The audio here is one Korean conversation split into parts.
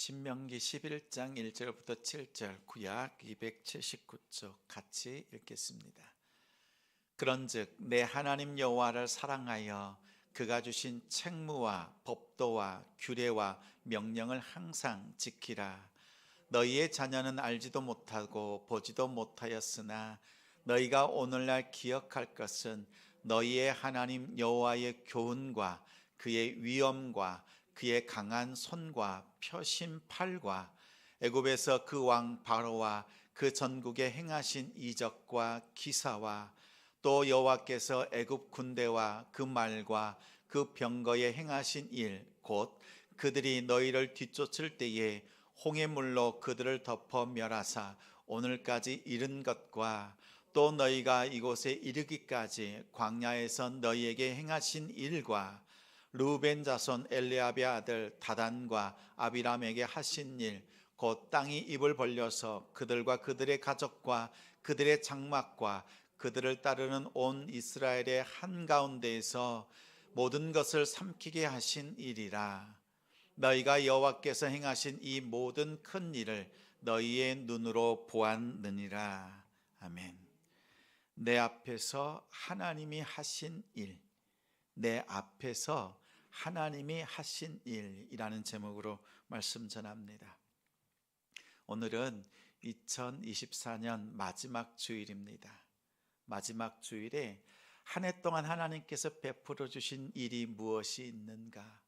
신명기 11장 1절부터 7절 구약 279쪽 같이 읽겠습니다. 그런즉 내 하나님 여호와를 사랑하여 그가 주신 책무와 법도와 규례와 명령을 항상 지키라. 너희의 자녀는 알지도 못하고 보지도 못하였으나 너희가 오늘날 기억할 것은 너희의 하나님 여호와의 교훈과 그의 위엄과 그의 강한 손과 펴신 팔과 애굽에서 그 왕 바로와 그 전국에 행하신 이적과 기사와 또 여호와께서 애굽 군대와 그 말과 그 병거에 행하신 일 곧 그들이 너희를 뒤쫓을 때에 홍해물로 그들을 덮어 멸하사 오늘까지 이른 것과 또 너희가 이곳에 이르기까지 광야에서 너희에게 행하신 일과 르우벤 자손 엘리압의 아들 다단과 아비람에게 하신 일 곧 땅이 입을 벌려서 그들과 그들의 가족과 그들의 장막과 그들을 따르는 온 이스라엘의 한가운데에서 모든 것을 삼키게 하신 일이라. 너희가 여호와께서 행하신 이 모든 큰 일을 너희의 눈으로 보았느니라. 아멘. 내 앞에서 하나님이 하신 일, 내 앞에서 하나님이 하신 일이라는 제목으로 말씀 전합니다. 오늘은 2024년 마지막 주일입니다. 마지막 주일에 한 해 동안 하나님께서 베풀어 주신 일이 무엇이 있는가,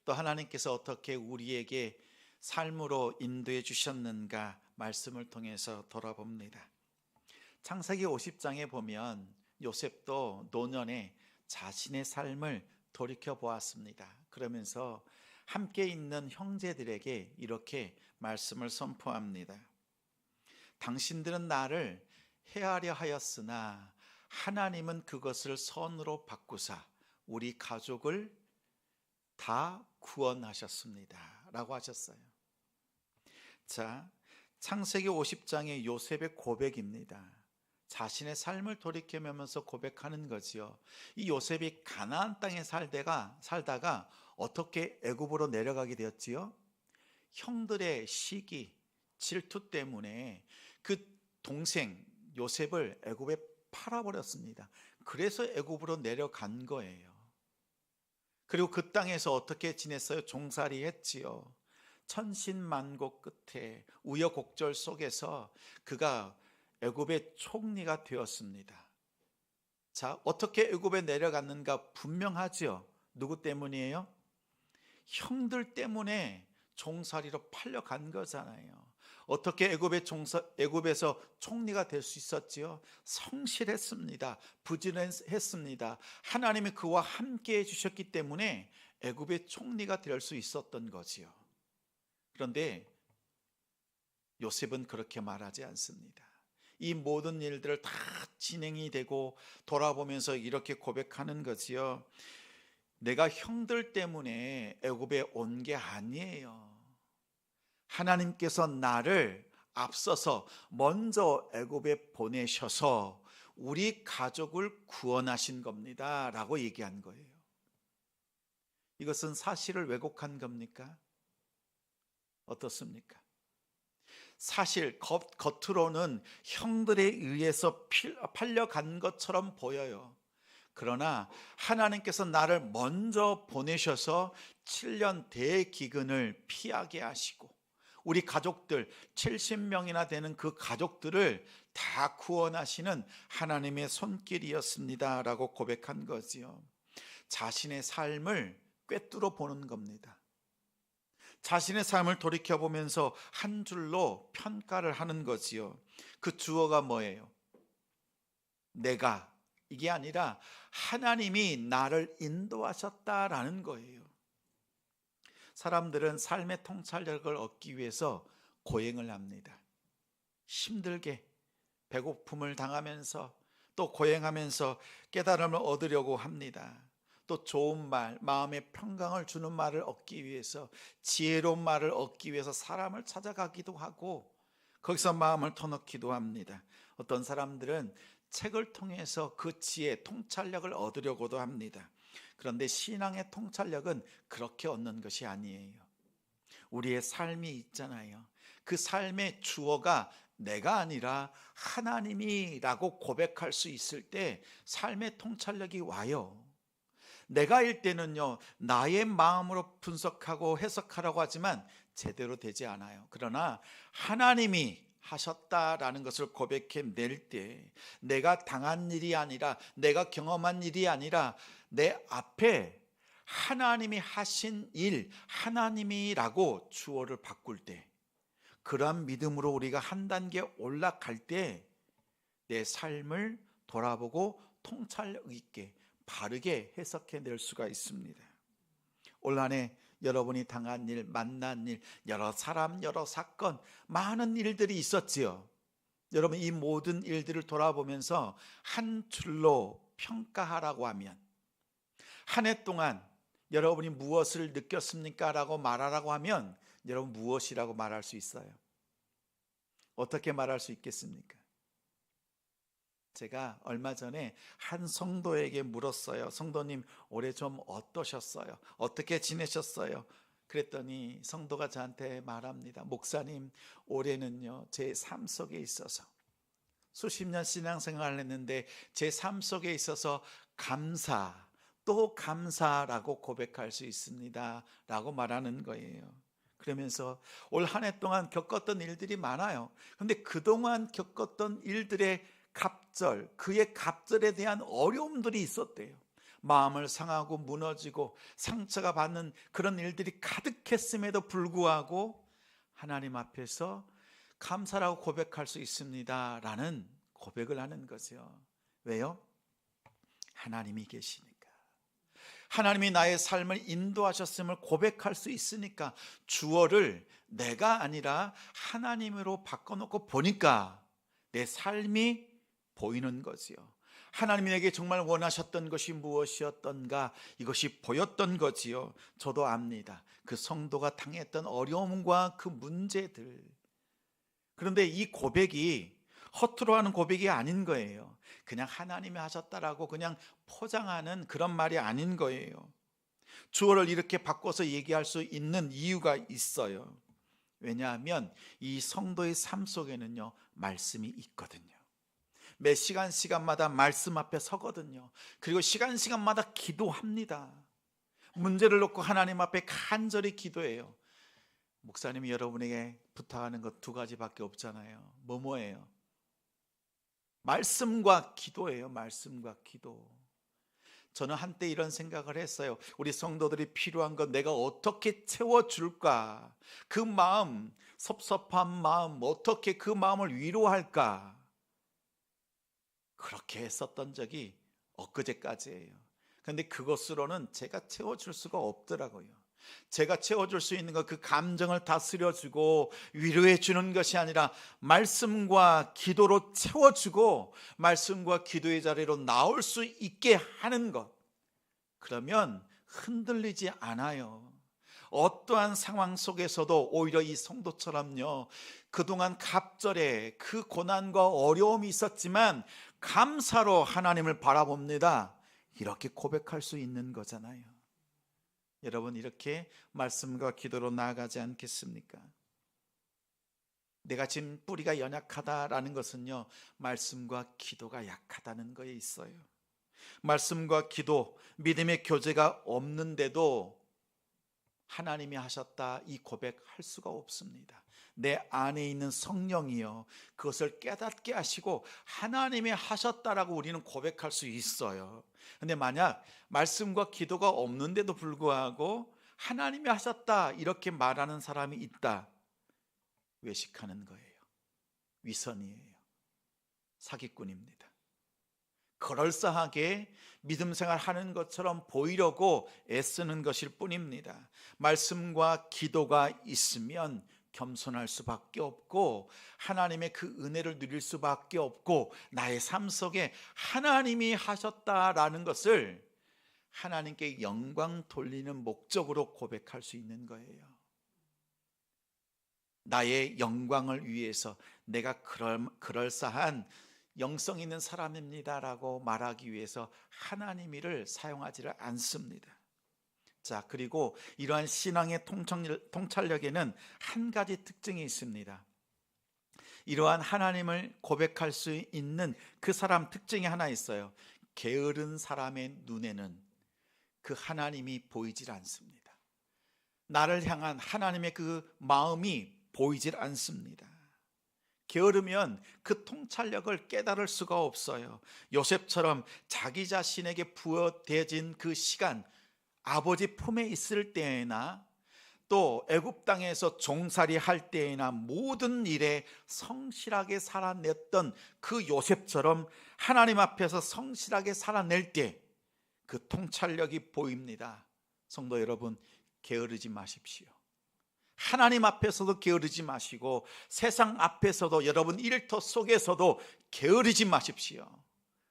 또 하나님께서 어떻게 우리에게 삶으로 인도해 주셨는가 말씀을 통해서 돌아봅니다. 창세기 50장에 보면 요셉도 노년에 자신의 삶을 돌이켜 보았습니다. 그러면서 함께 있는 형제들에게 이렇게 말씀을 선포합니다. 당신들은 나를 해하려 하였으나 하나님은 그것을 선으로 바꾸사 우리 가족을 다 구원하셨습니다 라고 하셨어요. 자, 창세기 50장의 요셉의 고백입니다. 자신의 삶을 돌이켜보면서 고백하는 거지요. 이 요셉이 가나안 땅에 살다가 어떻게 애굽으로 내려가게 되었지요? 형들의 시기, 질투 때문에 그 동생 요셉을 애굽에 팔아버렸습니다. 그래서 애굽으로 내려간 거예요. 그리고 그 땅에서 어떻게 지냈어요? 종살이 했지요. 천신만고 끝에 우여곡절 속에서 그가 애굽의 총리가 되었습니다. 자, 어떻게 애굽에 내려갔는가 분명하죠. 누구 때문이에요? 형들 때문에 종살이로 팔려간 거잖아요. 어떻게 애굽에서 총리가 될 수 있었지요? 성실했습니다. 부지런했습니다. 하나님이 그와 함께 해주셨기 때문에 애굽의 총리가 될 수 있었던 거지요. 그런데 요셉은 그렇게 말하지 않습니다. 이 모든 일들을 다 진행이 되고 돌아보면서 이렇게 고백하는 거지요. 내가 형들 때문에 애굽에 온 게 아니에요. 하나님께서 나를 앞서서 먼저 애굽에 보내셔서 우리 가족을 구원하신 겁니다 라고 얘기한 거예요. 이것은 사실을 왜곡한 겁니까? 어떻습니까? 사실 겉으로는 형들에 의해서 팔려간 것처럼 보여요. 그러나 하나님께서 나를 먼저 보내셔서 7년 대기근을 피하게 하시고 우리 가족들 70명이나 되는 그 가족들을 다 구원하시는 하나님의 손길이었습니다 라고 고백한 거지요. 자신의 삶을 꿰뚫어 보는 겁니다. 자신의 삶을 돌이켜보면서 한 줄로 평가를 하는 거지요. 그 주어가 뭐예요? 내가, 이게 아니라 하나님이 나를 인도하셨다라는 거예요. 사람들은 삶의 통찰력을 얻기 위해서 고행을 합니다. 힘들게 배고픔을 당하면서 또 고행하면서 깨달음을 얻으려고 합니다. 또 좋은 말, 마음의 평강을 주는 말을 얻기 위해서, 지혜로운 말을 얻기 위해서 사람을 찾아가기도 하고 거기서 마음을 터놓기도 합니다. 어떤 사람들은 책을 통해서 그 지혜, 통찰력을 얻으려고도 합니다. 그런데 신앙의 통찰력은 그렇게 얻는 것이 아니에요. 우리의 삶이 있잖아요. 그 삶의 주어가 내가 아니라 하나님이라고 고백할 수 있을 때 삶의 통찰력이 와요. 내가일 때는요, 나의 마음으로 분석하고 해석하라고 하지만 제대로 되지 않아요. 그러나 하나님이 하셨다라는 것을 고백해 낼 때, 내가 당한 일이 아니라, 내가 경험한 일이 아니라 내 앞에 하나님이 하신 일, 하나님이라고 주어를 바꿀 때, 그러한 믿음으로 우리가 한 단계 올라갈 때 내 삶을 돌아보고 통찰력 있게 바르게 해석해 낼 수가 있습니다. 올 한 해 여러분이 당한 일, 만난 일, 여러 사람, 여러 사건, 많은 일들이 있었지요. 여러분, 이 모든 일들을 돌아보면서 한 줄로 평가하라고 하면, 한 해 동안 여러분이 무엇을 느꼈습니까? 라고 말하라고 하면 여러분 무엇이라고 말할 수 있어요? 어떻게 말할 수 있겠습니까? 제가 얼마 전에 한 성도에게 물었어요. 성도님, 올해 좀 어떠셨어요? 어떻게 지내셨어요? 그랬더니 성도가 저한테 말합니다. 목사님, 올해는요, 제 삶 속에 있어서 수십 년 신앙생활을 했는데 제 삶 속에 있어서 감사, 또 감사라고 고백할 수 있습니다 라고 말하는 거예요. 그러면서 올 한 해 동안 겪었던 일들이 많아요. 그런데 그동안 겪었던 일들의 갑절, 그의 갑절에 대한 어려움들이 있었대요. 마음을 상하고 무너지고 상처가 받는 그런 일들이 가득했음에도 불구하고 하나님 앞에서 감사라고 고백할 수 있습니다 라는 고백을 하는 거죠. 왜요? 하나님이 계시니까. 하나님이 나의 삶을 인도하셨음을 고백할 수 있으니까. 주어를 내가 아니라 하나님으로 바꿔놓고 보니까 내 삶이 보이는 거지요. 하나님이 내게 정말 원하셨던 것이 무엇이었던가, 이것이 보였던 거지요. 저도 압니다. 그 성도가 당했던 어려움과 그 문제들. 그런데 이 고백이 허투루 하는 고백이 아닌 거예요. 그냥 하나님이 하셨다라고 그냥 포장하는 그런 말이 아닌 거예요. 주어를 이렇게 바꿔서 얘기할 수 있는 이유가 있어요. 왜냐하면 이 성도의 삶 속에는요, 말씀이 있거든요. 매 시간마다 말씀 앞에 서거든요. 그리고 시간마다 기도합니다. 문제를 놓고 하나님 앞에 간절히 기도해요. 목사님이 여러분에게 부탁하는 것 두 가지밖에 없잖아요. 뭐예요? 말씀과 기도예요. 말씀과 기도. 저는 한때 이런 생각을 했어요. 우리 성도들이 필요한 건 내가 어떻게 채워줄까? 그 마음, 섭섭한 마음, 어떻게 그 마음을 위로할까? 그렇게 했었던 적이 엊그제까지예요. 그런데 그것으로는 제가 채워줄 수가 없더라고요. 제가 채워줄 수 있는 것, 그 감정을 다스려주고 위로해주는 것이 아니라 말씀과 기도로 채워주고 말씀과 기도의 자리로 나올 수 있게 하는 것. 그러면 흔들리지 않아요. 어떠한 상황 속에서도 오히려 이 성도처럼요, 그동안 갑절에 그 고난과 어려움이 있었지만 감사로 하나님을 바라봅니다, 이렇게 고백할 수 있는 거잖아요. 여러분, 이렇게 말씀과 기도로 나아가지 않겠습니까? 내가 지금 뿌리가 연약하다라는 것은요, 말씀과 기도가 약하다는 거에 있어요. 말씀과 기도, 믿음의 교제가 없는데도 하나님이 하셨다 이 고백할 수가 없습니다. 내 안에 있는 성령이요, 그것을 깨닫게 하시고 하나님이 하셨다라고 우리는 고백할 수 있어요. 근데 만약 말씀과 기도가 없는데도 불구하고 하나님이 하셨다 이렇게 말하는 사람이 있다, 외식하는 거예요. 위선이에요. 사기꾼입니다. 그럴싸하게 믿음 생활하는 것처럼 보이려고 애쓰는 것일 뿐입니다. 말씀과 기도가 있으면 겸손할 수밖에 없고 하나님의 그 은혜를 누릴 수밖에 없고 나의 삶 속에 하나님이 하셨다라는 것을 하나님께 영광 돌리는 목적으로 고백할 수 있는 거예요. 나의 영광을 위해서 내가 그럴싸한 영성 있는 사람입니다라고 말하기 위해서 하나님이를 사용하지를 않습니다. 자, 그리고 이러한 신앙의 통찰력에는 한 가지 특징이 있습니다. 이러한 하나님을 고백할 수 있는 그 사람 특징이 하나 있어요. 게으른 사람의 눈에는 그 하나님이 보이질 않습니다. 나를 향한 하나님의 그 마음이 보이질 않습니다. 게으르면 그 통찰력을 깨달을 수가 없어요. 요셉처럼 자기 자신에게 부여되어진 그 시간, 아버지 품에 있을 때나 또 애굽 땅에서 종살이 할 때나 모든 일에 성실하게 살아냈던 그 요셉처럼 하나님 앞에서 성실하게 살아낼 때 그 통찰력이 보입니다. 성도 여러분, 게으르지 마십시오. 하나님 앞에서도 게으르지 마시고 세상 앞에서도 여러분 일터 속에서도 게으르지 마십시오.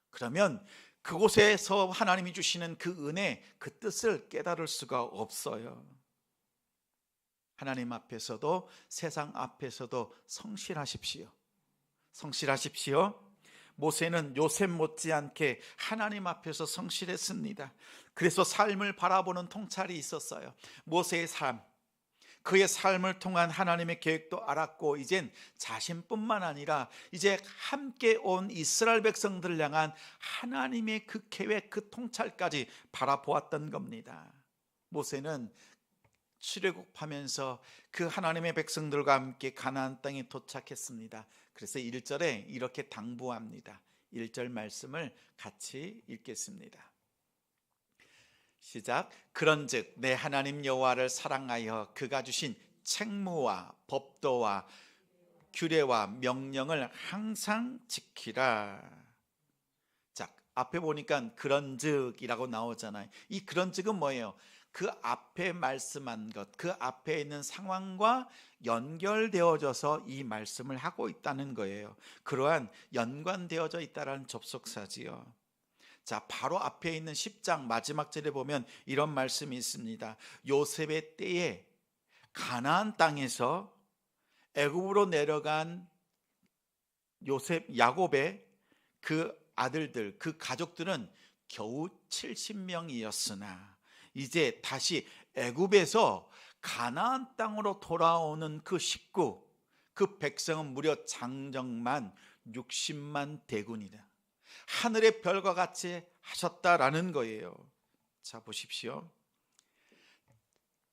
그러면 그곳에서 하나님이 주시는 그 은혜, 그 뜻을 깨달을 수가 없어요. 하나님 앞에서도 세상 앞에서도 성실하십시오. 성실하십시오. 모세는 요셉 못지않게 하나님 앞에서 성실했습니다. 그래서 삶을 바라보는 통찰이 있었어요. 모세의 삶, 그의 삶을 통한 하나님의 계획도 알았고 이젠 자신뿐만 아니라 이제 함께 온 이스라엘 백성들을 향한 하나님의 그 계획, 그 통찰까지 바라보았던 겁니다. 모세는 출애굽하면서 그 하나님의 백성들과 함께 가나안 땅에 도착했습니다. 그래서 1절에 이렇게 당부합니다. 1절 말씀을 같이 읽겠습니다. 시작. 그런즉 내 하나님 여호와를 사랑하여 그가 주신 책무와 법도와 규례와 명령을 항상 지키라. 자, 앞에 보니까 그런즉이라고 나오잖아요. 이 그런즉은 뭐예요? 그 앞에 말씀한 것, 그 앞에 있는 상황과 연결되어져서 이 말씀을 하고 있다는 거예요. 그러한 연관되어져 있다는 접속사지요. 자, 바로 앞에 있는 10장 마지막 절에 보면 이런 말씀이 있습니다. 요셉의 때에 가나안 땅에서 애굽으로 내려간 야곱의 그 아들들, 그 가족들은 겨우 70명이었으나 이제 다시 애굽에서 가나안 땅으로 돌아오는 그 식구, 그 백성은 무려 장정만 60만 대군이다. 하늘의 별과 같이 하셨다라는 거예요. 자, 보십시오.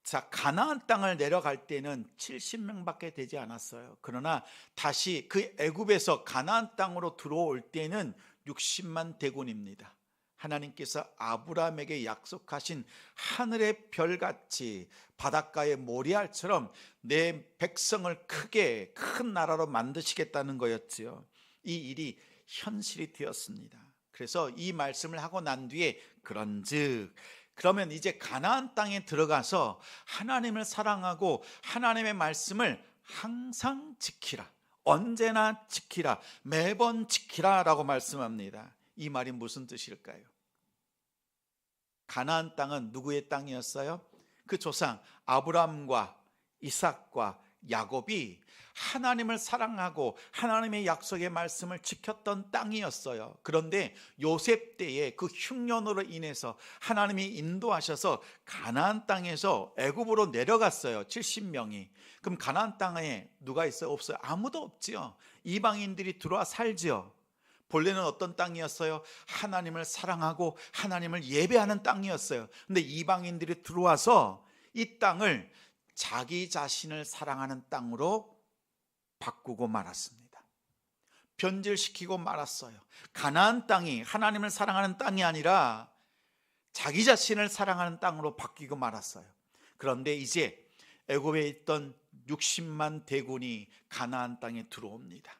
자, 가나안 땅을 내려갈 때는 70명밖에 되지 않았어요. 그러나 다시 그 애굽에서 가나안 땅으로 들어올 때는 60만 대군입니다. 하나님께서 아브라함에게 약속하신 하늘의 별같이 바닷가의 모리알처럼 내 백성을 크게 큰 나라로 만드시겠다는 거였지요. 이 일이 현실이 되었습니다. 그래서 이 말씀을 하고 난 뒤에 그런즉 그러면 이제 가나안 땅에 들어가서 하나님을 사랑하고 하나님의 말씀을 항상 지키라, 언제나 지키라, 매번 지키라 라고 말씀합니다. 이 말이 무슨 뜻일까요? 가나안 땅은 누구의 땅이었어요? 그 조상 아브라함과 이삭과 야곱이 하나님을 사랑하고 하나님의 약속의 말씀을 지켰던 땅이었어요. 그런데 요셉 때에 그 흉년으로 인해서 하나님이 인도하셔서 가나안 땅에서 애굽으로 내려갔어요. 70명이. 그럼 가나안 땅에 누가 있어요? 없어요. 아무도 없지요. 이방인들이 들어와 살지요. 본래는 어떤 땅이었어요? 하나님을 사랑하고 하나님을 예배하는 땅이었어요. 근데 이방인들이 들어와서 이 땅을 자기 자신을 사랑하는 땅으로 바꾸고 말았습니다. 변질시키고 말았어요. 가나안 땅이 하나님을 사랑하는 땅이 아니라 자기 자신을 사랑하는 땅으로 바뀌고 말았어요. 그런데 이제 애굽에 있던 60만 대군이 가나안 땅에 들어옵니다.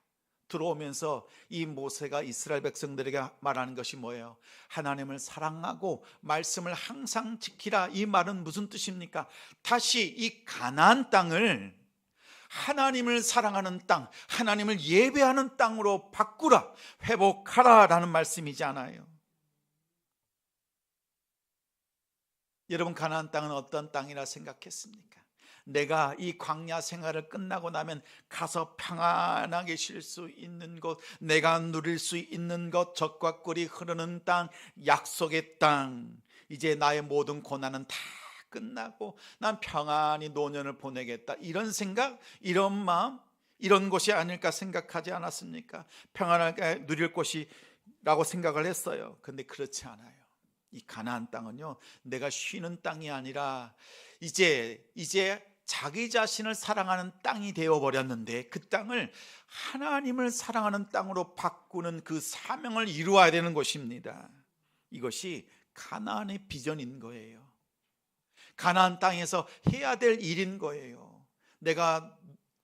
들어오면서 이 모세가 이스라엘 백성들에게 말하는 것이 뭐예요? 하나님을 사랑하고 말씀을 항상 지키라. 이 말은 무슨 뜻입니까? 다시 이 가나안 땅을 하나님을 사랑하는 땅, 하나님을 예배하는 땅으로 바꾸라, 회복하라 라는 말씀이지 않아요? 여러분, 가나안 땅은 어떤 땅이라 생각했습니까? 내가 이 광야 생활을 끝나고 나면 가서 평안하게 쉴 수 있는 곳, 내가 누릴 수 있는 것, 젖과 꿀이 흐르는 땅, 약속의 땅, 이제 나의 모든 고난은 다 끝나고 난 평안히 노년을 보내겠다, 이런 생각, 이런 마음, 이런 곳이 아닐까 생각하지 않았습니까? 평안하게 누릴 곳이라고 생각을 했어요. 근데 그렇지 않아요. 이 가나안 땅은요, 내가 쉬는 땅이 아니라 이제 자기 자신을 사랑하는 땅이 되어버렸는데, 그 땅을 하나님을 사랑하는 땅으로 바꾸는 그 사명을 이루어야 되는 것입니다. 이것이 가나안의 비전인 거예요. 가나안 땅에서 해야 될 일인 거예요. 내가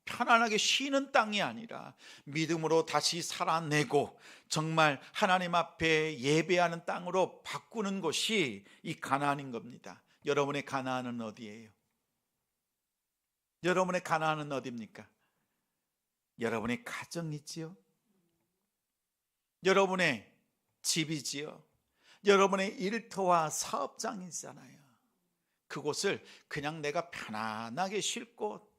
편안하게 쉬는 땅이 아니라 믿음으로 다시 살아내고 정말 하나님 앞에 예배하는 땅으로 바꾸는 것이 이 가나안인 겁니다. 여러분의 가나안은 어디예요? 여러분의 가나안은 어디입니까? 여러분의 가정이지요. 여러분의 집이지요. 여러분의 일터와 사업장이잖아요. 그곳을 그냥 내가 편안하게 쉴 곳,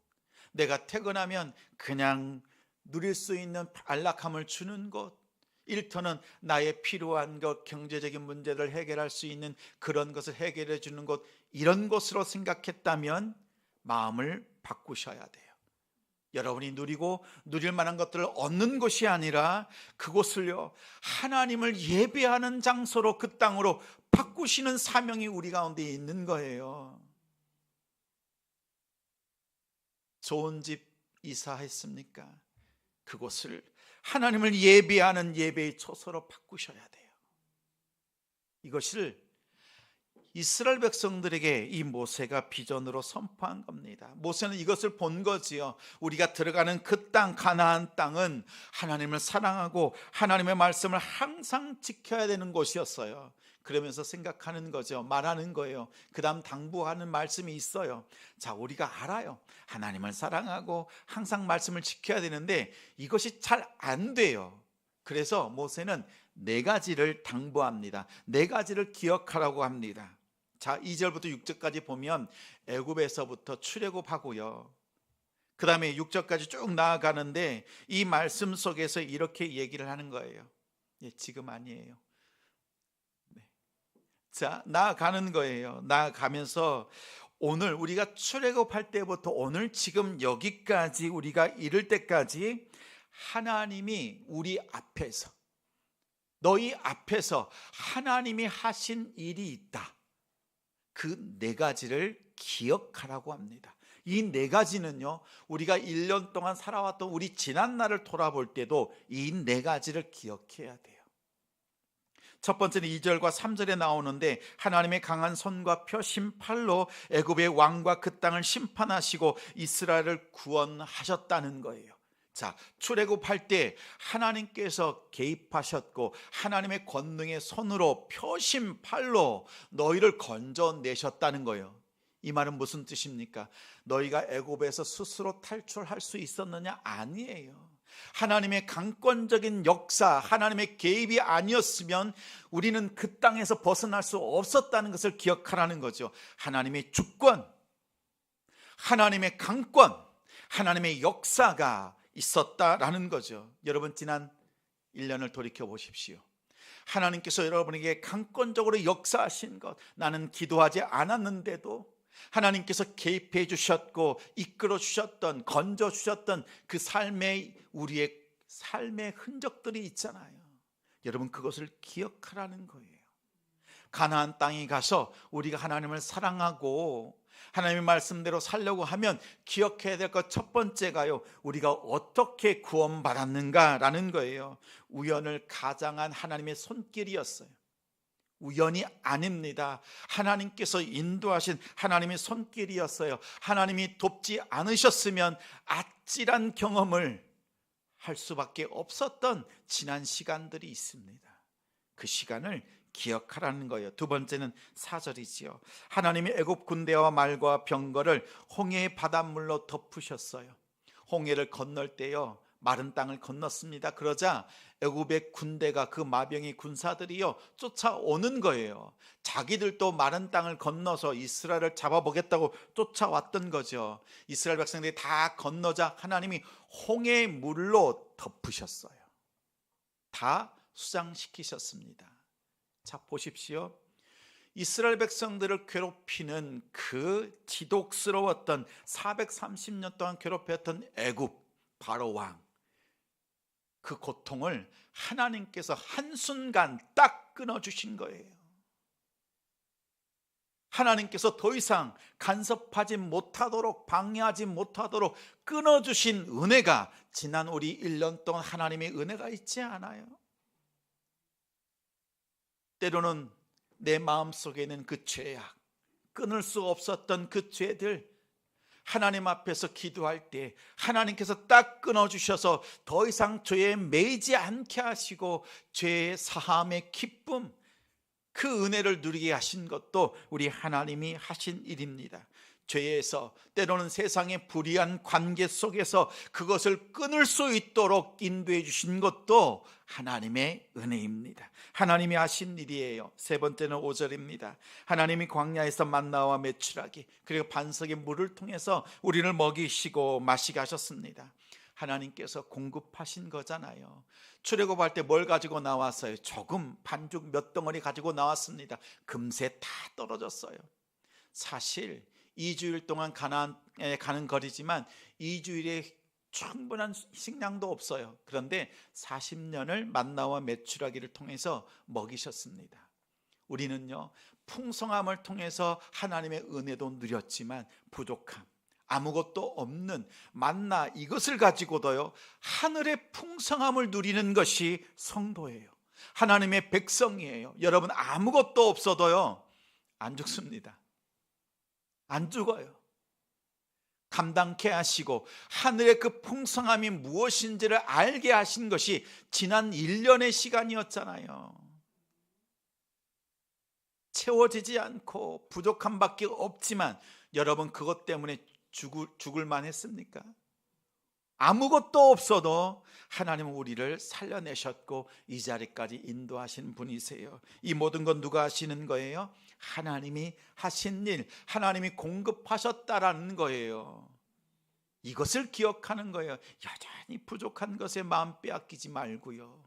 내가 퇴근하면 그냥 누릴 수 있는 안락함을 주는 곳, 일터는 나의 필요한 것, 경제적인 문제를 해결할 수 있는 그런 것을 해결해 주는 곳, 이런 곳으로 생각했다면 마음을 바꾸셔야 돼요. 여러분이 누리고 누릴 만한 것들을 얻는 것이 아니라 그곳을요, 하나님을 예배하는 장소로, 그 땅으로 바꾸시는 사명이 우리 가운데 있는 거예요. 좋은 집 이사했습니까? 그곳을 하나님을 예배하는 예배의 초소로 바꾸셔야 돼요. 이것을 이스라엘 백성들에게 이 모세가 비전으로 선포한 겁니다. 모세는 이것을 본 거지요. 우리가 들어가는 그 땅, 가나안 땅은 하나님을 사랑하고 하나님의 말씀을 항상 지켜야 되는 곳이었어요. 그러면서 생각하는 거죠. 말하는 거예요. 그 다음 당부하는 말씀이 있어요. 자, 우리가 알아요. 하나님을 사랑하고 항상 말씀을 지켜야 되는데 이것이 잘 안 돼요. 그래서 모세는 4가지를 당부합니다. 4가지를 기억하라고 합니다. 자, 2절부터 6절까지 보면 애굽에서부터 출애굽하고요, 그 다음에 6절까지 쭉 나아가는데 이 말씀 속에서 이렇게 얘기를 하는 거예요. 지금 아니에요. 자, 나아가는 거예요. 나아가면서 오늘 우리가 출애굽할 때부터 오늘 지금 여기까지 우리가 이를 때까지 하나님이 우리 앞에서, 너희 앞에서 하나님이 하신 일이 있다. 그 4가지를 기억하라고 합니다. 이 4가지는요, 우리가 1년 동안 살아왔던 우리 지난 날을 돌아볼 때도 이 4가지를 기억해야 돼요. 첫 번째는 2절과 3절에 나오는데 하나님의 강한 손과 펴신 팔로 애굽의 왕과 그 땅을 심판하시고 이스라엘을 구원하셨다는 거예요. 자, 출애굽할 때 하나님께서 개입하셨고 하나님의 권능의 손으로 펴신 팔로 너희를 건져내셨다는 거예요. 이 말은 무슨 뜻입니까? 너희가 애굽에서 스스로 탈출할 수 있었느냐? 아니에요. 하나님의 강권적인 역사, 하나님의 개입이 아니었으면 우리는 그 땅에서 벗어날 수 없었다는 것을 기억하라는 거죠. 하나님의 주권, 하나님의 강권, 하나님의 역사가 있었다라는 거죠. 여러분, 지난 1년을 돌이켜 보십시오. 하나님께서 여러분에게 강권적으로 역사하신 것, 나는 기도하지 않았는데도 하나님께서 개입해 주셨고 이끌어 주셨던, 건져 주셨던 그 삶의, 우리의 삶의 흔적들이 있잖아요. 여러분, 그것을 기억하라는 거예요. 가나안 땅에 가서 우리가 하나님을 사랑하고 하나님의 말씀대로 살려고 하면 기억해야 될 것 첫 번째가요, 우리가 어떻게 구원받았는가라는 거예요. 우연을 가장한 하나님의 손길이었어요. 우연이 아닙니다. 하나님께서 인도하신 하나님의 손길이었어요. 하나님이 돕지 않으셨으면 아찔한 경험을 할 수밖에 없었던 지난 시간들이 있습니다. 그 시간을 기억하라는 거예요. 두 번째는 4절이지요. 하나님이 애굽 군대와 말과 병거를 홍해의 바닷물로 덮으셨어요. 홍해를 건널 때요, 마른 땅을 건넜습니다. 그러자 애굽의 군대가, 그 마병의 군사들이요, 쫓아오는 거예요. 자기들도 마른 땅을 건너서 이스라엘을 잡아보겠다고 쫓아왔던 거죠. 이스라엘 백성들이 다 건너자 하나님이 홍해의 물로 덮으셨어요. 다 수장시키셨습니다. 자, 보십시오. 이스라엘 백성들을 괴롭히는 그 지독스러웠던 430년 동안 괴롭혔던 애굽 바로 왕, 그 고통을 하나님께서 한순간 딱 끊어주신 거예요. 하나님께서 더 이상 간섭하지 못하도록, 방해하지 못하도록 끊어주신 은혜가 지난 우리 1년 동안 하나님의 은혜가 있지 않아요? 때로는 내 마음속에 있는 그 죄악, 끊을 수 없었던 그 죄들, 하나님 앞에서 기도할 때 하나님께서 딱 끊어주셔서 더 이상 죄에 매이지 않게 하시고 죄의 사함의 기쁨, 그 은혜를 누리게 하신 것도 우리 하나님이 하신 일입니다. 죄에서, 때로는 세상의 불의한 관계 속에서 그것을 끊을 수 있도록 인도해 주신 것도 하나님의 은혜입니다. 하나님이 하신 일이에요. 세 번째는 5절입니다. 하나님이 광야에서 만나와 메추라기 그리고 반석의 물을 통해서 우리를 먹이시고 마시게 하셨습니다. 하나님께서 공급하신 거잖아요. 출애굽할 때 뭘 가지고 나왔어요? 조금, 반죽 몇 덩어리 가지고 나왔습니다. 금세 다 떨어졌어요. 사실 2주일 동안 가나안에 가는 거리지만 2주일에 충분한 식량도 없어요. 그런데 40년을 만나와 메추라기를 통해서 먹이셨습니다. 우리는요, 풍성함을 통해서 하나님의 은혜도 누렸지만 부족함, 아무것도 없는 만나, 이것을 가지고도요 하늘의 풍성함을 누리는 것이 성도예요. 하나님의 백성이에요. 여러분, 아무것도 없어도요 안 죽습니다. 안 죽어요. 감당케 하시고 하늘의 그 풍성함이 무엇인지를 알게 하신 것이 지난 1년의 시간이었잖아요. 채워지지 않고 부족함밖에 없지만 여러분, 그것 때문에 죽을 만했습니까? 아무것도 없어도 하나님은 우리를 살려내셨고 이 자리까지 인도하신 분이세요. 이 모든 건 누가 하시는 거예요? 하나님이 하신 일, 하나님이 공급하셨다라는 거예요. 이것을 기억하는 거예요. 여전히 부족한 것에 마음 빼앗기지 말고요.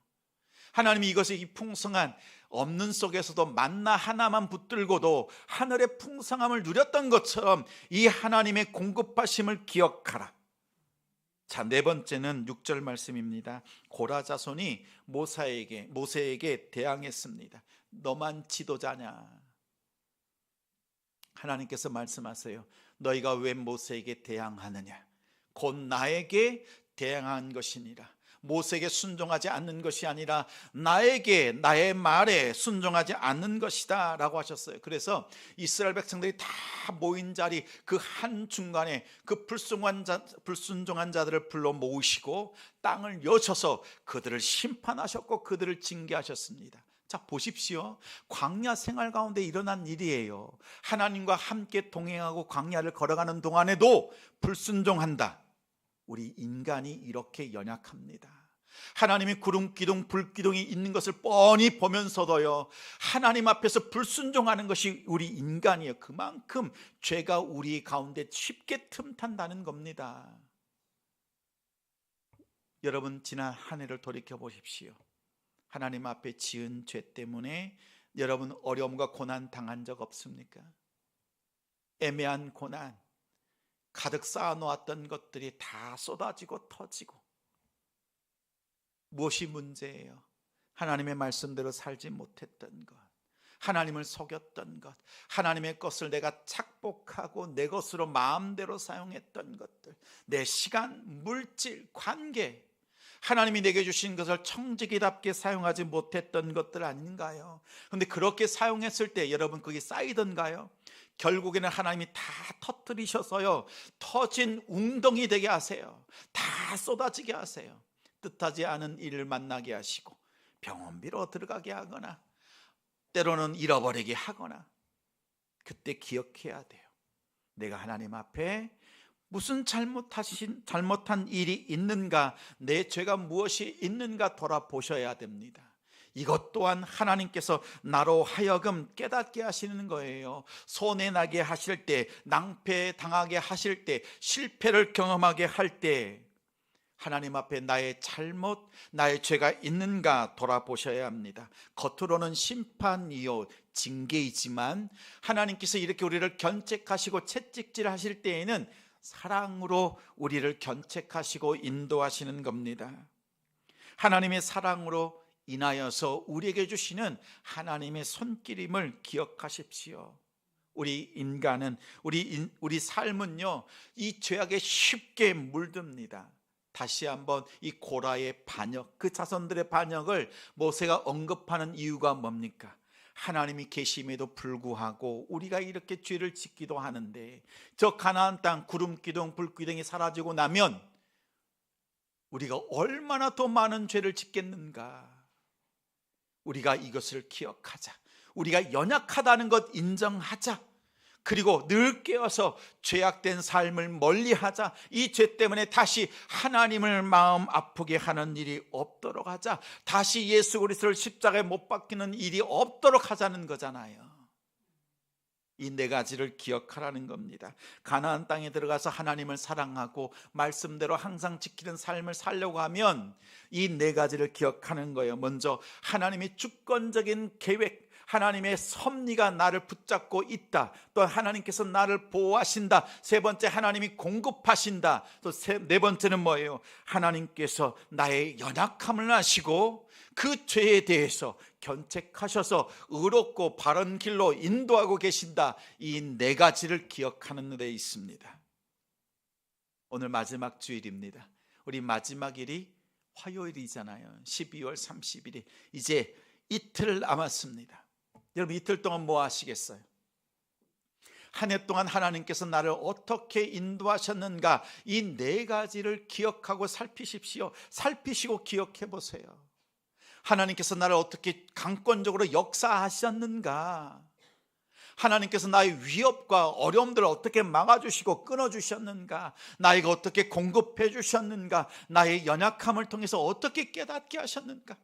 하나님이 이것의 이 풍성한 없는 속에서도 만나 하나만 붙들고도 하늘의 풍성함을 누렸던 것처럼 이 하나님의 공급하심을 기억하라. 자, 네 번째는 6절 말씀입니다. 고라 자손이 모세에게 대항했습니다. 너만 지도자냐? 하나님께서 말씀하세요. 너희가 왜 모세에게 대항하느냐? 곧 나에게 대항한 것이니라. 모세에게 순종하지 않는 것이 아니라 나에게, 나의 말에 순종하지 않는 것이다 라고 하셨어요. 그래서 이스라엘 백성들이 다 모인 자리 그 한중간에 그 불순종한 자들을 불러 모으시고 땅을 여셔서 그들을 심판하셨고 그들을 징계하셨습니다. 자, 보십시오. 광야 생활 가운데 일어난 일이에요. 하나님과 함께 동행하고 광야를 걸어가는 동안에도 불순종한다. 우리 인간이 이렇게 연약합니다. 하나님이 구름 기둥 불 기둥이 있는 것을 뻔히 보면서도요 하나님 앞에서 불순종하는 것이 우리 인간이에요. 그만큼 죄가 우리 가운데 쉽게 틈탄다는 겁니다. 여러분, 지난 한 해를 돌이켜 보십시오. 하나님 앞에 지은 죄 때문에 여러분 어려움과 고난 당한 적 없습니까? 애매한 고난, 가득 쌓아놓았던 것들이 다 쏟아지고 터지고. 무엇이 문제예요? 하나님의 말씀대로 살지 못했던 것, 하나님을 속였던 것, 하나님의 것을 내가 착복하고 내 것으로 마음대로 사용했던 것들, 내 시간, 물질, 관계, 하나님이 내게 주신 것을 청지기답게 사용하지 못했던 것들 아닌가요? 그런데 그렇게 사용했을 때 여러분 그게 쌓이던가요? 결국에는 하나님이 다 터뜨리셔서요 터진 웅덩이 되게 하세요. 다 쏟아지게 하세요. 뜻하지 않은 일을 만나게 하시고 병원비로 들어가게 하거나 때로는 잃어버리게 하거나. 그때 기억해야 돼요. 내가 하나님 앞에 무슨 잘못한 일이 있는가, 내 죄가 무엇이 있는가 돌아보셔야 됩니다. 이것 또한 하나님께서 나로 하여금 깨닫게 하시는 거예요. 손해나게 하실 때, 낭패당하게 하실 때, 실패를 경험하게 할 때 하나님 앞에 나의 잘못, 나의 죄가 있는가 돌아보셔야 합니다. 겉으로는 심판이요 징계이지만 하나님께서 이렇게 우리를 견책하시고 채찍질 하실 때에는 사랑으로 우리를 견책하시고 인도하시는 겁니다. 하나님의 사랑으로 인하여서 우리에게 주시는 하나님의 손길임을 기억하십시오. 우리 인간은 우리 삶은요, 이 죄악에 쉽게 물듭니다. 다시 한번 이 고라의 반역, 그 자손들의 반역을 모세가 언급하는 이유가 뭡니까? 하나님이 계심에도 불구하고 우리가 이렇게 죄를 짓기도 하는데, 저 가나안 땅 구름 기둥 불 기둥이 사라지고 나면 우리가 얼마나 더 많은 죄를 짓겠는가. 우리가 이것을 기억하자. 우리가 연약하다는 것 인정하자. 그리고 늘 깨어서 죄악된 삶을 멀리하자. 이 죄 때문에 다시 하나님을 마음 아프게 하는 일이 없도록 하자. 다시 예수 그리스도를 십자가에 못 박히는 일이 없도록 하자는 거잖아요. 이 네 가지를 기억하라는 겁니다. 가나안 땅에 들어가서 하나님을 사랑하고 말씀대로 항상 지키는 삶을 살려고 하면 이 네 가지를 기억하는 거예요. 먼저 하나님의 주권적인 계획, 하나님의 섭리가 나를 붙잡고 있다. 또 하나님께서 나를 보호하신다. 세 번째, 하나님이 공급하신다. 또 네 번째는 뭐예요? 하나님께서 나의 연약함을 아시고 그 죄에 대해서 견책하셔서 의롭고 바른 길로 인도하고 계신다. 이 네 가지를 기억하는 데 있습니다. 오늘 마지막 주일입니다. 우리 마지막 일이 화요일이잖아요. 12월 30일이 이제 이틀 남았습니다. 여러분, 이틀 동안 뭐 하시겠어요? 한 해 동안 하나님께서 나를 어떻게 인도하셨는가, 이 네 가지를 기억하고 살피십시오. 살피시고 기억해 보세요. 하나님께서 나를 어떻게 강권적으로 역사하셨는가, 하나님께서 나의 위협과 어려움들을 어떻게 막아주시고 끊어주셨는가, 나에게 어떻게 공급해 주셨는가, 나의 연약함을 통해서 어떻게 깨닫게 하셨는가.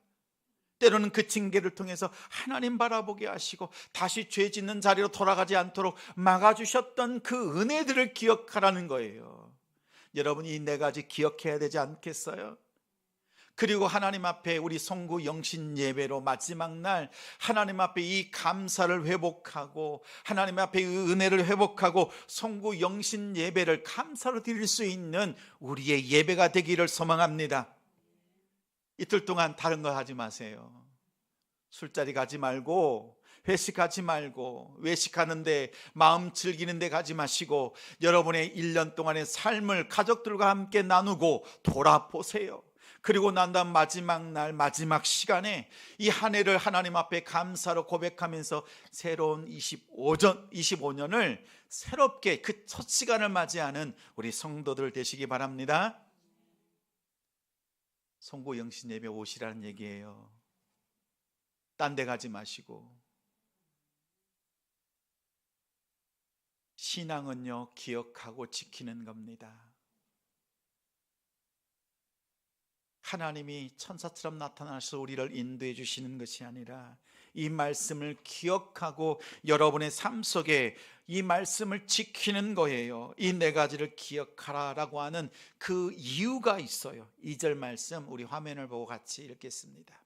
때로는 그 징계를 통해서 하나님 바라보게 하시고 다시 죄 짓는 자리로 돌아가지 않도록 막아주셨던 그 은혜들을 기억하라는 거예요. 여러분, 이 네 가지 기억해야 되지 않겠어요? 그리고 하나님 앞에 우리 송구 영신 예배로 마지막 날 하나님 앞에 이 감사를 회복하고 하나님 앞에 이 은혜를 회복하고 송구 영신 예배를 감사로 드릴 수 있는 우리의 예배가 되기를 소망합니다. 이틀 동안 다른 거 하지 마세요. 술자리 가지 말고, 회식하지 말고, 외식하는데 마음 즐기는 데 가지 마시고 여러분의 1년 동안의 삶을 가족들과 함께 나누고 돌아보세요. 그리고 난 다음 마지막 날, 마지막 시간에 이 한 해를 하나님 앞에 감사로 고백하면서 새로운 25년을 새롭게 그 첫 시간을 맞이하는 우리 성도들 되시기 바랍니다. 송구 영신 예배 오시라는 얘기예요. 딴 데 가지 마시고. 신앙은요, 기억하고 지키는 겁니다. 하나님이 천사처럼 나타나서 우리를 인도해 주시는 것이 아니라 이 말씀을 기억하고 여러분의 삶 속에 이 말씀을 지키는 거예요. 이 네 가지를 기억하라라고 하는 그 이유가 있어요. 2절 말씀 우리 화면을 보고 같이 읽겠습니다.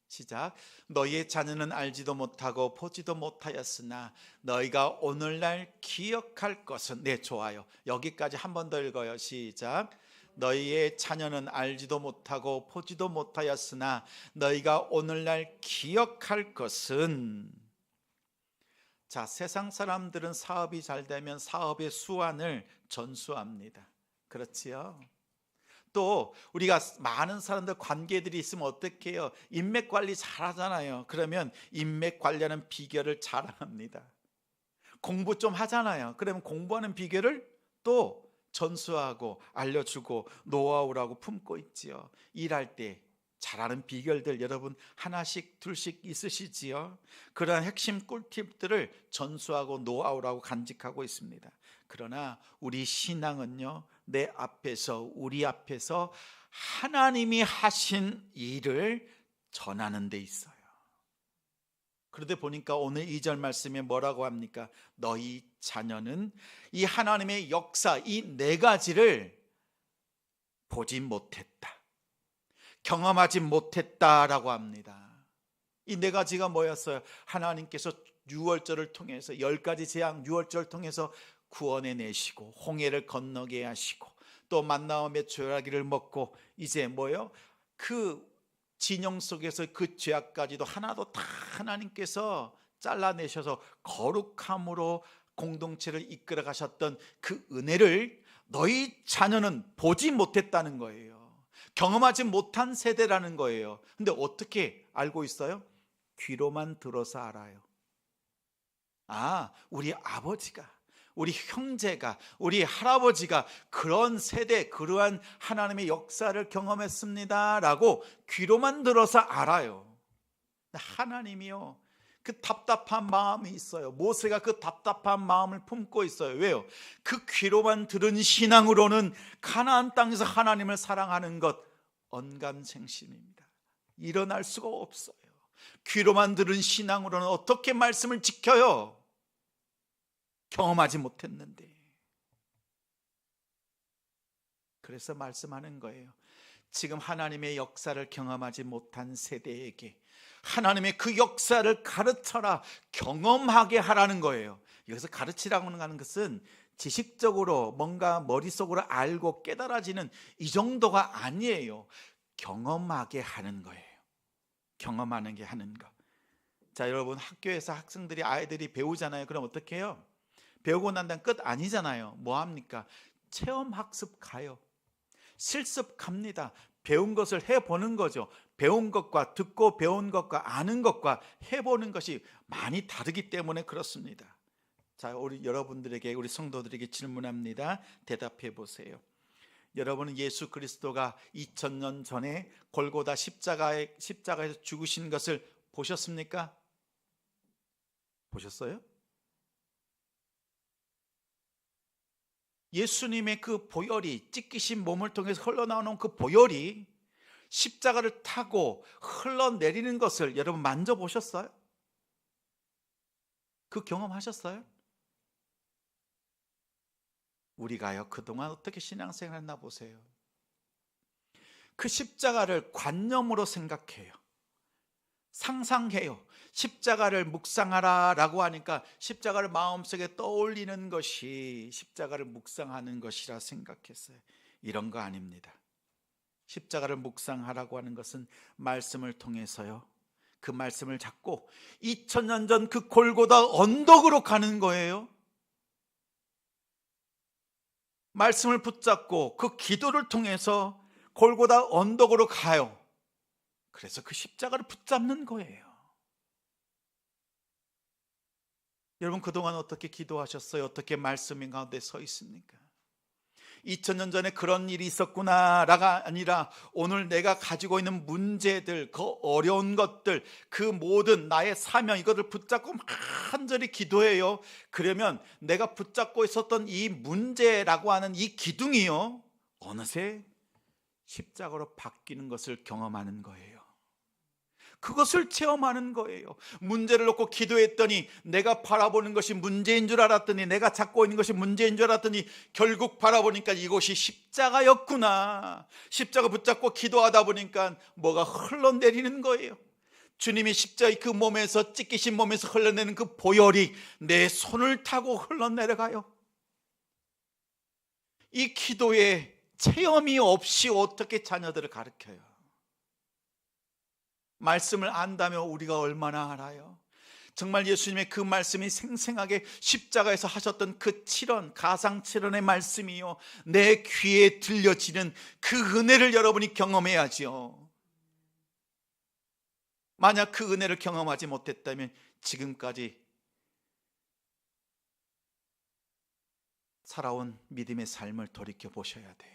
시작. 너희의 자녀는 알지도 못하고 보지도 못하였으나 너희가 오늘날 기억할 것은, 네, 좋아요. 여기까지 한 번 더 읽어요. 시작. 너희의 자녀는 알지도 못하고 보지도 못하였으나 너희가 오늘날 기억할 것은. 자, 세상 사람들은 사업이 잘 되면 사업의 수완을 전수합니다. 그렇지요? 또 우리가 많은 사람들 관계들이 있으면 어떻게 해요? 인맥 관리 잘하잖아요. 그러면 인맥 관리하는 비결을 자랑합니다. 공부 좀 하잖아요. 그러면 공부하는 비결을 또 전수하고 알려주고 노하우라고 품고 있지요. 일할 때 잘하는 비결들 여러분 하나씩 둘씩 있으시지요. 그러한 핵심 꿀팁들을 전수하고 노하우라고 간직하고 있습니다. 그러나 우리 신앙은요, 내 앞에서, 우리 앞에서 하나님이 하신 일을 전하는 데 있어요. 그런데 보니까 오늘 2절 말씀에 뭐라고 합니까? 너희 자녀는 이 하나님의 역사, 이 네 가지를 보지 못했다, 경험하지 못했다라고 합니다. 이 네 가지가 뭐였어요? 하나님께서 유월절을 통해서 10가지 재앙 유월절을 통해서 구원해 내시고 홍해를 건너게 하시고 또 만나와 메추라기를 먹고 이제 뭐요? 그 진영 속에서 그 죄악까지도 하나도 다 하나님께서 잘라내셔서 거룩함으로 공동체를 이끌어 가셨던 그 은혜를 너희 자녀는 보지 못했다는 거예요. 경험하지 못한 세대라는 거예요. 근데 어떻게 알고 있어요? 귀로만 들어서 알아요. 우리 아버지가, 우리 형제가, 우리 할아버지가 그런 세대, 그러한 하나님의 역사를 경험했습니다 라고 귀로만 들어서 알아요. 하나님이요, 그 답답한 마음이 있어요. 모세가 그 답답한 마음을 품고 있어요. 왜요? 그 귀로만 들은 신앙으로는 가나안 땅에서 하나님을 사랑하는 것 언감생심입니다. 일어날 수가 없어요. 귀로만 들은 신앙으로는 어떻게 말씀을 지켜요? 경험하지 못했는데. 그래서 말씀하는 거예요. 지금 하나님의 역사를 경험하지 못한 세대에게 하나님의 그 역사를 가르쳐라, 경험하게 하라는 거예요. 여기서 가르치라고 하는 것은 지식적으로 뭔가 머릿속으로 알고 깨달아지는 이 정도가 아니에요. 경험하게 하는 거예요. 경험하는 게 하는 거. 자, 여러분, 학교에서 학생들이, 아이들이 배우잖아요. 그럼 어떻게 해요? 배우고 난 다음 끝 아니잖아요. 뭐 합니까? 체험학습 가요. 실습 갑니다. 배운 것을 해보는 거죠. 배운 것과 듣고 배운 것과 아는 것과 해보는 것이 많이 다르기 때문에 그렇습니다. 자, 우리 여러분들에게, 우리 성도들에게 질문합니다. 대답해 보세요. 여러분은 예수 그리스도가 2000년 전에 골고다 십자가에서 죽으신 것을 보셨습니까? 보셨어요? 예수님의 그 보혈이, 찢기신 몸을 통해서 흘러나오는 그 보혈이 십자가를 타고 흘러내리는 것을 여러분 만져보셨어요? 그 경험하셨어요? 우리가요, 그동안 어떻게 신앙생활 했나 보세요. 그 십자가를 관념으로 생각해요. 상상해요. 십자가를 묵상하라 라고 하니까 십자가를 마음속에 떠올리는 것이 십자가를 묵상하는 것이라 생각했어요. 이런 거 아닙니다. 십자가를 묵상하라고 하는 것은 말씀을 통해서요, 그 말씀을 잡고 2000년 전 그 골고다 언덕으로 가는 거예요. 말씀을 붙잡고 그 기도를 통해서 골고다 언덕으로 가요. 그래서 그 십자가를 붙잡는 거예요. 여러분, 그동안 어떻게 기도하셨어요? 어떻게 말씀 가운데 서 있습니까? 2000년 전에 그런 일이 있었구나가 아니라 오늘 내가 가지고 있는 문제들, 그 어려운 것들, 그 모든 나의 사명, 이것을 붙잡고 간절히 기도해요. 그러면 내가 붙잡고 있었던 이 문제라고 하는 이 기둥이요, 어느새 십자가로 바뀌는 것을 경험하는 거예요. 그것을 체험하는 거예요. 문제를 놓고 기도했더니 내가 바라보는 것이 문제인 줄 알았더니, 내가 잡고 있는 것이 문제인 줄 알았더니 결국 바라보니까 이것이 십자가였구나. 십자가 붙잡고 기도하다 보니까 뭐가 흘러내리는 거예요. 주님이 십자가의 그 몸에서, 찢기신 몸에서 흘러내는 그 보혈이 내 손을 타고 흘러내려가요. 이 기도에 체험이 없이 어떻게 자녀들을 가르쳐요? 말씀을 안다면 우리가 얼마나 알아요? 정말 예수님의 그 말씀이 생생하게 십자가에서 하셨던 그 7원, 가상 7원의 말씀이요, 내 귀에 들려지는 그 은혜를 여러분이 경험해야죠. 만약 그 은혜를 경험하지 못했다면 지금까지 살아온 믿음의 삶을 돌이켜 보셔야 돼요.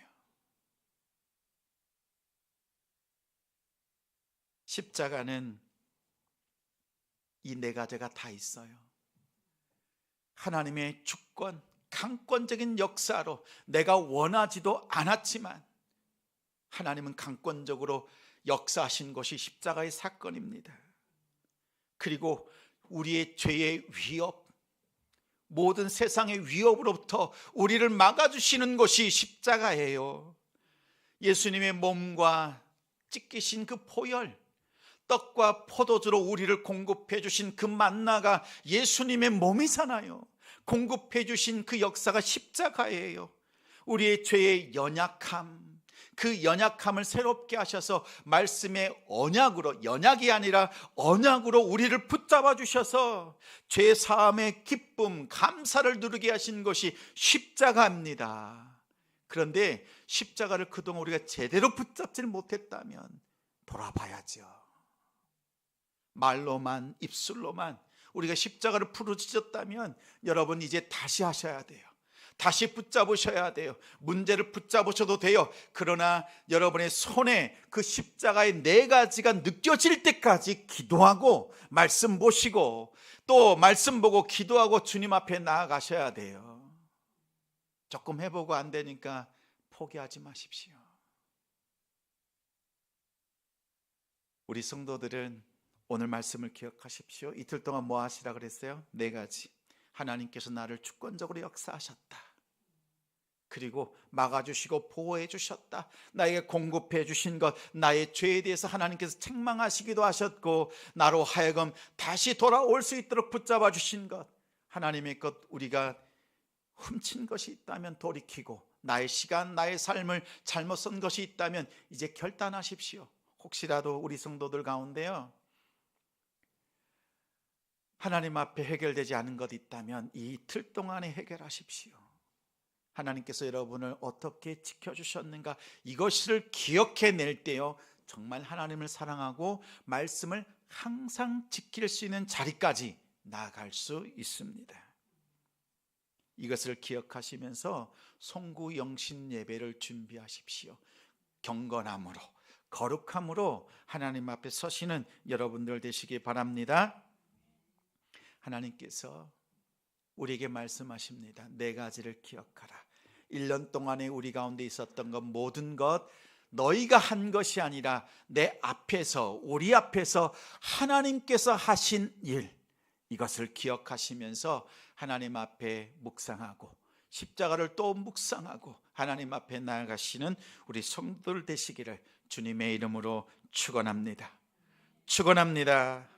십자가는 이 네 가지가 다 있어요. 하나님의 주권, 강권적인 역사로 내가 원하지도 않았지만 하나님은 강권적으로 역사하신 것이 십자가의 사건입니다. 그리고 우리의 죄의 위협, 모든 세상의 위협으로부터 우리를 막아주시는 것이 십자가예요. 예수님의 몸과 찢기신 그 보혈, 떡과 포도주로 우리를 공급해 주신 그 만나가 예수님의 몸이잖아요. 공급해 주신 그 역사가 십자가예요. 우리의 죄의 연약함, 그 연약함을 새롭게 하셔서 말씀의 언약으로, 연약이 아니라 언약으로 우리를 붙잡아 주셔서 죄 사함의 기쁨, 감사를 누리게 하신 것이 십자가입니다. 그런데 십자가를 그동안 우리가 제대로 붙잡지 못했다면 돌아봐야죠. 말로만, 입술로만 우리가 십자가를 부르짖었다면 여러분 이제 다시 하셔야 돼요. 다시 붙잡으셔야 돼요. 문제를 붙잡으셔도 돼요. 그러나 여러분의 손에 그 십자가의 4가지가 느껴질 때까지 기도하고 말씀 보시고 또 말씀 보고 기도하고 주님 앞에 나아가셔야 돼요. 조금 해보고 안 되니까 포기하지 마십시오. 우리 성도들은 오늘 말씀을 기억하십시오. 이틀 동안 뭐 하시라 그랬어요? 4가지. 하나님께서 나를 주권적으로 역사하셨다. 그리고 막아주시고 보호해 주셨다. 나에게 공급해 주신 것, 나의 죄에 대해서 하나님께서 책망하시기도 하셨고 나로 하여금 다시 돌아올 수 있도록 붙잡아 주신 것, 하나님의 것, 우리가 훔친 것이 있다면 돌이키고 나의 시간, 나의 삶을 잘못 쓴 것이 있다면 이제 결단하십시오. 혹시라도 우리 성도들 가운데요, 하나님 앞에 해결되지 않은 것 있다면 이 이틀 동안에 해결하십시오. 하나님께서 여러분을 어떻게 지켜주셨는가, 이것을 기억해낼 때요 정말 하나님을 사랑하고 말씀을 항상 지킬 수 있는 자리까지 나아갈 수 있습니다. 이것을 기억하시면서 송구 영신 예배를 준비하십시오. 경건함으로, 거룩함으로 하나님 앞에 서시는 여러분들 되시기 바랍니다. 하나님께서 우리에게 말씀하십니다. 4가지를 기억하라. 1년 동안에 우리 가운데 있었던 것, 모든 것 너희가 한 것이 아니라 내 앞에서, 우리 앞에서 하나님께서 하신 일, 이것을 기억하시면서 하나님 앞에 묵상하고 십자가를 또 묵상하고 하나님 앞에 나아가시는 우리 성도들 되시기를 주님의 이름으로 축원합니다. 축원합니다.